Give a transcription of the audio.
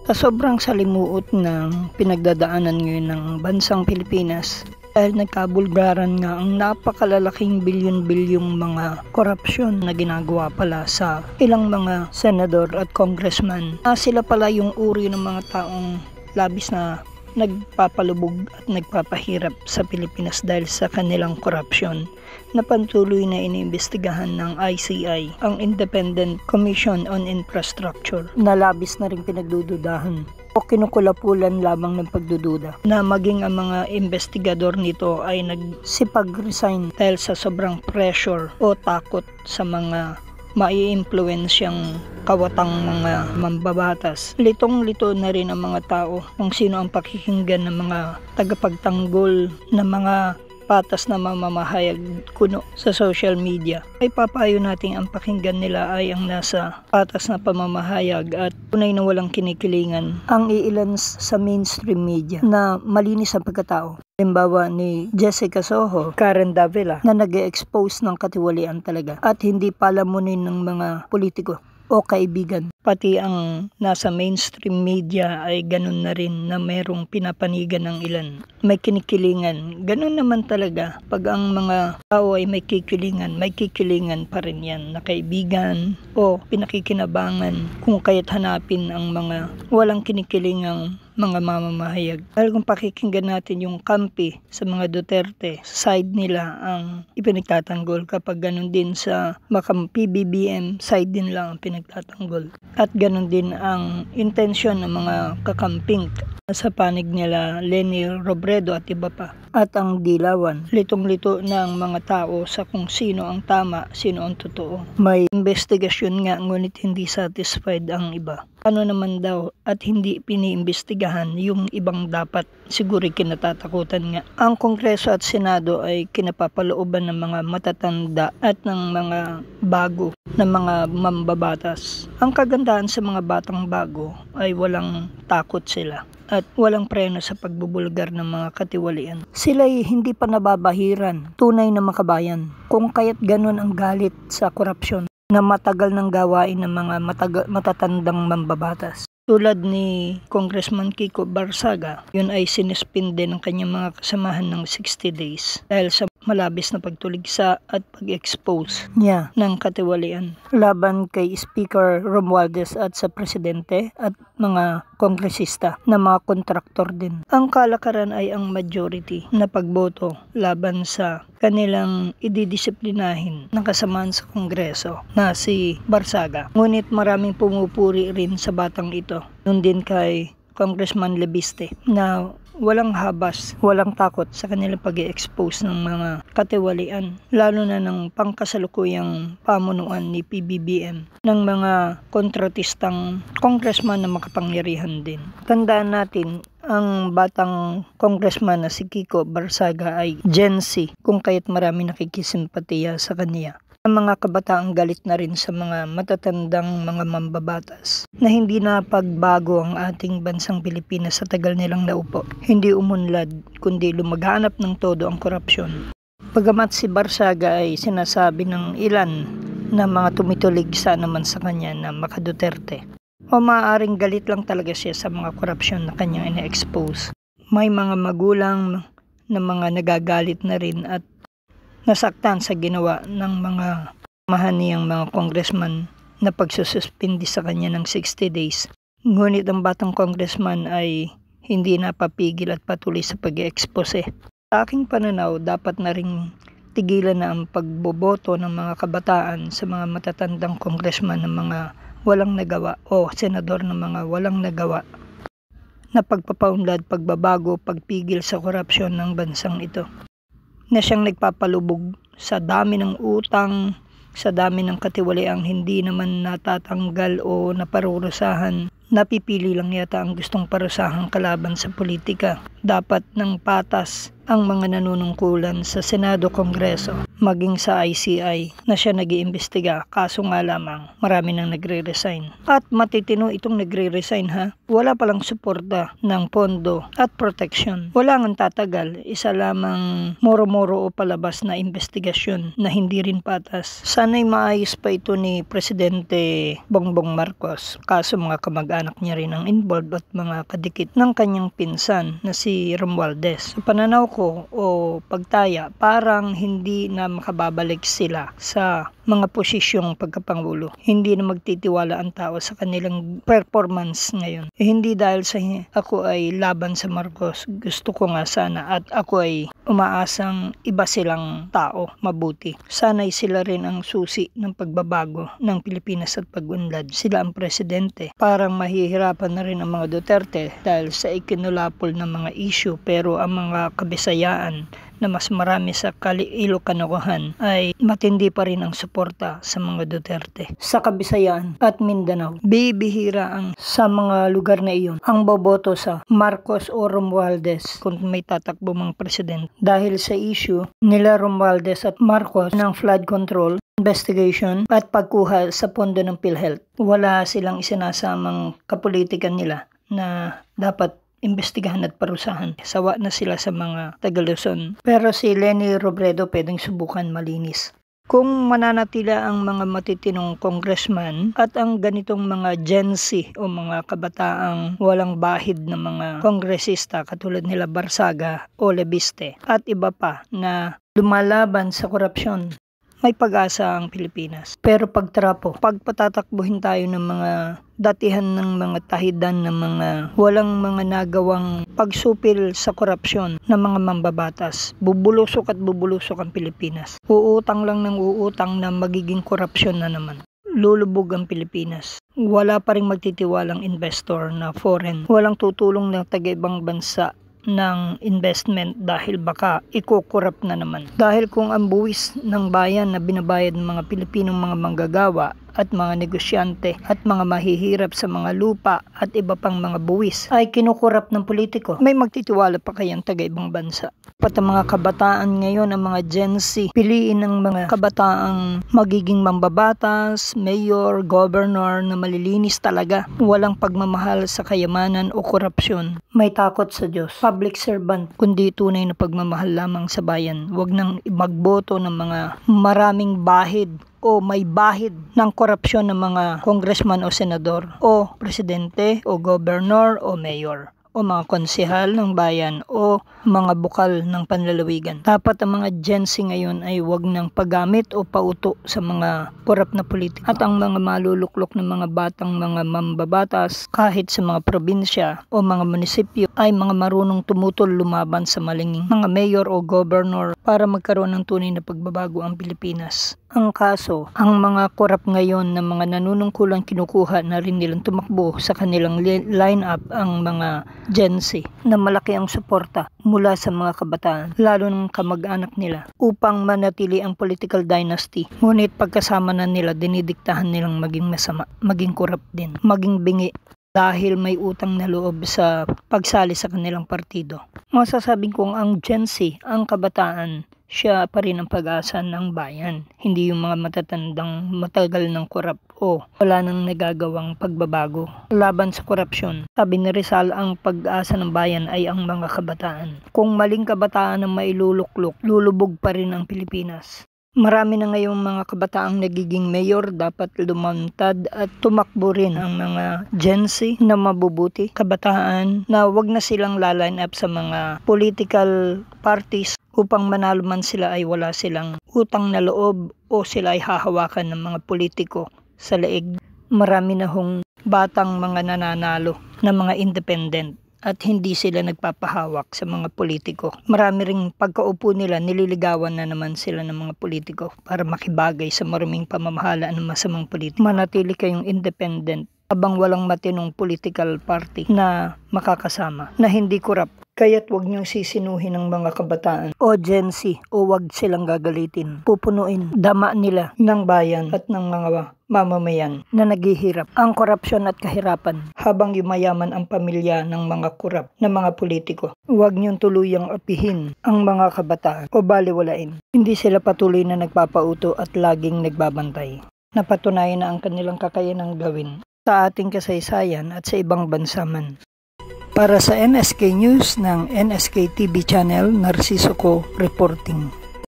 Sa sobrang salimuot ng pinagdadaanan ngayon ng bansang Pilipinas, dahil nagkabulgaran nga ang napakalalaking bilyon-bilyong mga korupsyon na ginagawa pala sa ilang mga senador at congressman. Sila pala yung uri ng mga taong labis na nagpapalubog at nagpapahirap sa Pilipinas dahil sa kanilang korupsyon na patuloy na iniimbestigahan ng ICI, ang Independent Commission on Infrastructure, na labis na rin pinagdududahan o kinukulapulan lamang ng pagdududa na maging ang mga investigador nito ay nagsipag-resign dahil sa sobrang pressure o takot sa mga mai-impluensyang kawatang mga mambabatas. Litong-lito na rin ang mga tao kung sino ang pakikinggan ng mga tagapagtanggol na mga patas na mamamahayag kuno sa social media. Ay papayo natin ang pakinggan nila ay ang nasa patas na pamamahayag at tunay na walang kinikilingan ang iilan sa mainstream media na malinis ang pagkatao. Halimbawa ni Jessica Soho, Karen Davila na nag-expose ng katiwalian talaga at hindi palamunin ng mga politiko o kaibigan. Pati ang nasa mainstream media ay ganun na rin na merong pinapanigan ng ilan. May kinikilingan. Ganun naman talaga. Pag ang mga tao ay may kikilingan pa rin yan na kaibigan o pinakikinabangan kung kaya't hanapin ang mga walang kinikilingang mga mamamahayag. Dahil kung pakikinggan natin yung kampi sa mga Duterte, side nila ang ipinagtatanggol, kapag ganun din sa PBBM, side din lang ang pinagtatanggol. At ganun din ang intensyon ng mga kakamping sa panig nila Leni Robredo at iba pa. At ang dilawan, litong-lito na ang mga tao sa kung sino ang tama, sino ang totoo. May investigasyon nga ngunit hindi satisfied ang iba. Ano naman daw at hindi piniimbestigahan yung ibang dapat siguro kinatatakutan nga. Ang Kongreso at Senado ay kinapapalooban ng mga matatanda at ng mga bago na mga mambabatas. Ang kagandahan sa mga batang bago ay walang takot sila at walang preno sa pagbubulgar ng mga katiwalian. Sila'y hindi pa nababahiran, tunay na makabayan. Kung kaya't ganun ang galit sa korupsyon na matagal ng gawain ng mga matatandang mambabatas. Tulad ni Congressman Kiko Barsaga, yun ay sinispinde ng kanyang mga kasamahan ng 60 days dahil sa malabis na pagtuligsa at pag-expose niya ng katiwalian laban kay Speaker Romualdez at sa presidente at mga kongresista na mga kontraktor din. Ang kalakaran ay ang majority na pagboto laban sa kanilang ididisiplinahin ng kasamaan sa Kongreso na si Barsaga. Ngunit maraming pumupuri rin sa batang ito. Nun din kay Congressman Lebiste na walang habas, walang takot sa kanilang pag-i-expose ng mga katiwalian, lalo na ng pangkasalukuyang pamunuan ni PBBM ng mga kontratistang congressman na makapangyarihan din. Tandaan natin, ang batang congressman na si Kiko Barsaga ay Gen Z, kung kaya't marami nakikisimpatiya sa kanya. Ang mga kabataang galit na rin sa mga matatandang mga mambabatas na hindi na pagbago ang ating bansang Pilipinas sa tagal nilang naupo. Hindi umunlad, kundi lumaganap ng todo ang korupsyon. Bagamat si Barsaga ay sinasabi ng ilan na mga tumituligsa naman sa kanya na maka-Duterte, o maaaring galit lang talaga siya sa mga korupsyon na kanyang ina-expose. May mga magulang na mga nagagalit na rin at nasaktan sa ginawa ng mga mahaniyang mga congressman na pagsususpindi sa kanya ng 60 days. Ngunit ang batang congressman ay hindi napapigil at patuloy sa pag-expose. Sa aking pananaw, dapat na ring tigilan na ang pagboboto ng mga kabataan sa mga matatandang congressman ng mga walang nagawa o senador ng mga walang nagawa na pagpapaunlad, pagbabago, pagpigil sa korupsyon ng bansang ito, na siyang nagpapalubog sa dami ng utang, sa dami ng katiwaliang hindi naman natatanggal o naparurusahan. Napipili lang yata ang gustong parusahang kalaban sa politika. Dapat ng patas ang mga nanunungkulan sa Senado, Kongreso, maging sa ICI na siya nag-iimbestiga. Kaso nga lamang, marami nang nagre-resign. At matitino itong nagre-resign ha. Wala palang suporta ng pondo at protection. Wala nang tatagal, isa lamang moro-moro o palabas na investigasyon na hindi rin patas. Sana'y maayos pa ito ni Presidente Bongbong Marcos. Kaso mga kamag-anak niya rin ang involved at mga kadikit ng kanyang pinsan na si Romualdez. Sa pananaw ko o pagtaya, parang hindi na makababalik sila sa mga posisyong pagkapangulo. Hindi na magtitiwala ang tao sa kanilang performance ngayon. Hindi dahil sa ako ay laban sa Marcos. Gusto ko nga sana at ako ay umaasang iba silang tao, mabuti. Sana'y sila rin ang susi ng pagbabago ng Pilipinas at pag-unlad. Sila ang presidente. Parang mahihirapan na rin ang mga Duterte dahil sa ikinulapol ng mga issue, pero ang mga kabisayaan na mas marami sa Ilocanoan ay matindi pa rin ang suporta sa mga Duterte. Sa Kabisayaan at Mindanao, bibihira ang sa mga lugar na iyon ang boboto sa Marcos o Romualdez kung may tatakbo mga presidente. Dahil sa issue nila Romualdez at Marcos ng flood control, investigation at pagkuha sa pondo ng PhilHealth. Wala silang isinasamang kapolitikan nila na dapat imbestigahan at parusahan. Sawa na sila sa mga Taga-Luzon. Pero si Leni Robredo pwedeng subukan malinis. Kung mananatila ang mga matitinong congressman at ang ganitong mga Gen Z o mga kabataang walang bahid na mga kongresista katulad nila Barsaga o Lebiste at iba pa na lumalaban sa korupsyon, may pag-asa ang Pilipinas. Pero pag patatakbuhin tayo ng mga datihan ng mga tahidan ng mga walang mga nagawang pagsupil sa korupsyon ng mga mambabatas, bubulusok at bubulusok ang Pilipinas. Uutang lang ng uutang na magiging korupsyon na naman. Lulubog ang Pilipinas. Wala pa ring magtitiwalang investor na foreign. Walang tutulong ng taga-ibang bansa ng investment dahil baka ikukurap na naman. Dahil kung ang buwis ng bayan na binabayad ng mga Pilipinong mga manggagawa at mga negosyante at mga mahihirap sa mga lupa at iba pang mga buwis ay kinukurap ng politiko, may magtitiwala pa kayang taga-ibang bansa? Pat ang mga kabataan ngayon, ang mga Gen Z, piliin ng mga kabataang magiging mambabatas, mayor, governor na malilinis talaga, walang pagmamahal sa kayamanan o korupsyon, may takot sa Diyos, public servant, kundi tunay na pagmamahal lamang sa bayan. Huwag nang magboto ng mga maraming bahid o may bahid ng korupsyon ng mga congressman o senador o presidente o governor o mayor o mga konsehal ng bayan o mga bukal ng panlalawigan. Dapat ang mga Gen Z ngayon ay huwag nang paggamit o pauto sa mga korap na politik. At ang mga maluluklok ng mga batang mga mambabatas kahit sa mga probinsya o mga munisipyo ay mga marunong tumutol lumaban sa maling mga mayor o governor para magkaroon ng tunay na pagbabago ang Pilipinas. Ang kaso, ang mga korap ngayon na mga nanunungkulan kinukuha na rin nilang tumakbo sa kanilang line-up ang mga Gen Z na malaki ang suporta mula sa mga kabataan, lalo ng kamag-anak nila, upang manatili ang political dynasty. Ngunit pagkasama na nila, dinidiktahan nilang maging masama, maging korap din, maging bingi dahil may utang na loob sa pagsali sa kanilang partido. Masasabing kong ang Gen Z, ang kabataan, siya pa rin ang pag-asa ng bayan. Hindi yung mga matatandang matagal ng korap o wala nang nagagawang pagbabago laban sa korupsyon. Sabi ni Rizal, ang pag-asa ng bayan ay ang mga kabataan. Kung maling kabataan ang mailuluklok, lulubog pa rin ang Pilipinas. Marami na ngayong mga kabataang nagiging mayor, dapat lumantad at tumakbo rin ang mga Gen Z na mabubuti, kabataan na wag na silang laline up sa mga political parties upang manalo man sila ay wala silang utang na loob o sila ay hahawakan ng mga politiko sa leeg. Marami na hong batang mga nananalo na mga independent at hindi sila nagpapahawak sa mga politiko. Marami ring pagkaupo nila, nililigawan na naman sila ng mga politiko para makibagay sa maruming pamamahala ng masamang politiko. Manatili kayong independent habang walang matinong political party na makakasama, na hindi korap Kaya't huwag niyong sisinuhin ng mga kabataan o Gen Z o huwag silang gagalitin. Pupunuin dama nila ng bayan at ng mga mamamayan na naghihirap ang korupsyon at kahirapan habang yumayaman ang pamilya ng mga kurap na mga politiko. Huwag niyong tuluyang apihin ang mga kabataan o baliwalain. Hindi sila patuloy na nagpapauto at laging nagbabantay. Napatunayan na ang kanilang kakayanang gawin sa ating kasaysayan at sa ibang bansa man. Para sa NSK News ng NSK TV Channel, Narciso Co. Reporting.